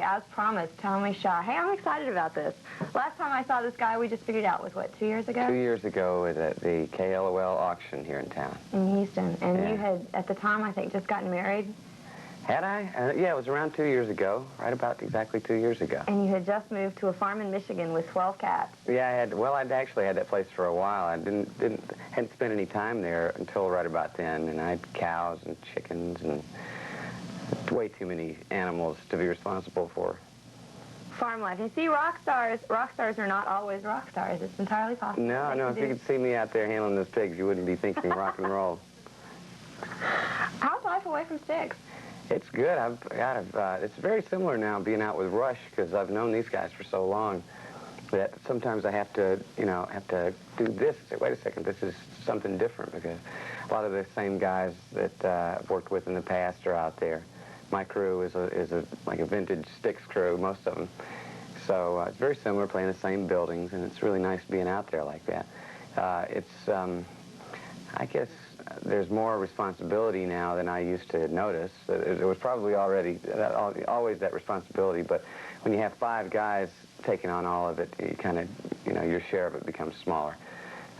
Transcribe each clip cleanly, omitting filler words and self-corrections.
as promised, Tommy Shaw. Hey, I'm excited about this. Last time I saw this guy, we just figured out was, what, 2 years ago? 2 years ago at the KLOL auction here in town. In Houston. And yeah. You had, at the time, I think, just gotten married? Had I? Yeah, it was around 2 years ago, right about exactly 2 years ago. And you had just moved to a farm in Michigan with 12 cats. Yeah, I'd actually had that place for a while. I hadn't spent any time there until right about then, and I had cows and chickens and way too many animals to be responsible for. Farm life. You see, rock stars are not always rock stars. It's entirely possible. No, if you could see me out there handling those pigs, you wouldn't be thinking rock and roll. How's life away from sticks? It's good. It's very similar now being out with Rush, because I've known these guys for so long that sometimes I have to do this. Say, wait a second, this is something different, because a lot of the same guys that I've worked with in the past are out there. My crew is like a vintage Styx crew, most of them. So it's very similar, playing the same buildings, and it's really nice being out there like that. I guess there's more responsibility now than I used to notice. It was probably always that responsibility, but when you have 5 guys taking on all of it, you kind of, your share of it becomes smaller.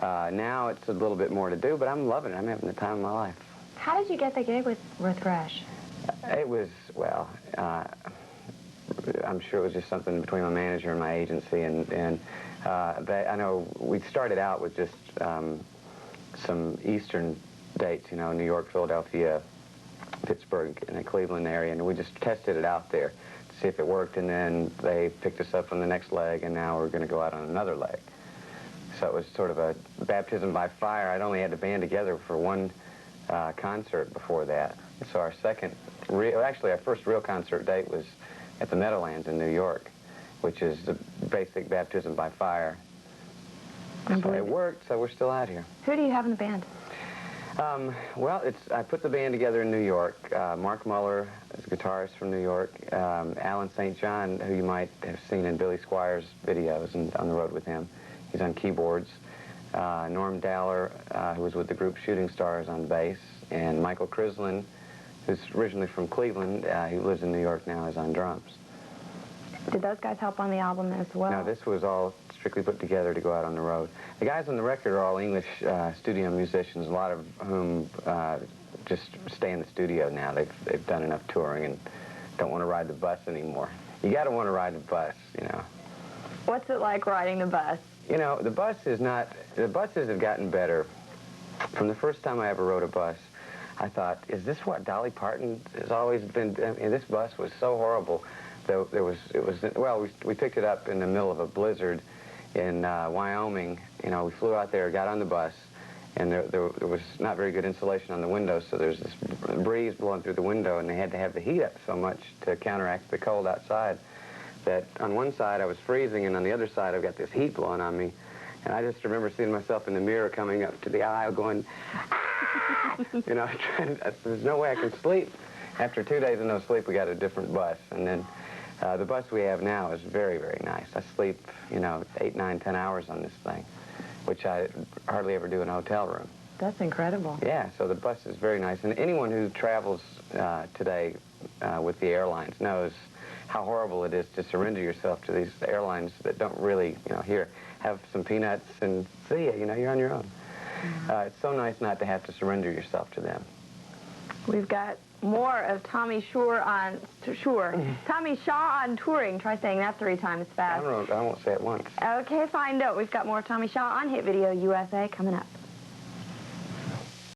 Now it's a little bit more to do, but I'm loving it. I'm having the time of my life. How did you get the gig with Rush? It was, well, I'm sure it was just something between my manager and my agency, and I know we started out with just some Eastern dates, New York, Philadelphia, Pittsburgh, and the Cleveland area, and we just tested it out there to see if it worked, and then they picked us up on the next leg, and now we're going to go out on another leg. So it was sort of a baptism by fire. I'd only had the band together for one concert before that. So our our first real concert date was at the Meadowlands in New York, which is the basic baptism by fire. So it worked, so we're still out here. Who do you have in the band? Well, I put the band together in New York. Mark Muller is a guitarist from New York. Alan St. John, who you might have seen in Billy Squires' videos and on the road with him. He's on keyboards. Norm Dowler, who was with the group Shooting Stars, on bass. And Michael Crislin, who's originally from Cleveland, who lives in New York now, is on drums. Did those guys help on the album as well? No, this was all strictly put together to go out on the road. The guys on the record are all English studio musicians, a lot of whom just stay in the studio now. They've done enough touring and don't want to ride the bus anymore. You got to want to ride the bus, What's it like riding the bus? The buses have gotten better. From the first time I ever rode a bus, I thought, is this what Dolly Parton has always been? This bus was so horrible. We picked it up in the middle of a blizzard in Wyoming. We flew out there, got on the bus, and there was not very good insulation on the windows, so there's this breeze blowing through the window, and they had to have the heat up so much to counteract the cold outside that on one side I was freezing, and on the other side I've got this heat blowing on me. And I just remember seeing myself in the mirror coming up to the aisle going, ah! There's no way I can sleep. After 2 days of no sleep, we got a different bus. And then the bus we have now is very, very nice. I sleep, 8, 9, 10 hours on this thing, which I hardly ever do in a hotel room. That's incredible. Yeah, so the bus is very nice. And anyone who travels today with the airlines knows how horrible it is to surrender yourself to these airlines that don't really, have some peanuts and see you, you're on your own. It's so nice not to have to surrender yourself to them. We've got more of Tommy Shaw on touring. Try saying that 3 times fast. I won't say it once. Okay, fine. No, we've got more of Tommy Shaw on Hit Video USA coming up.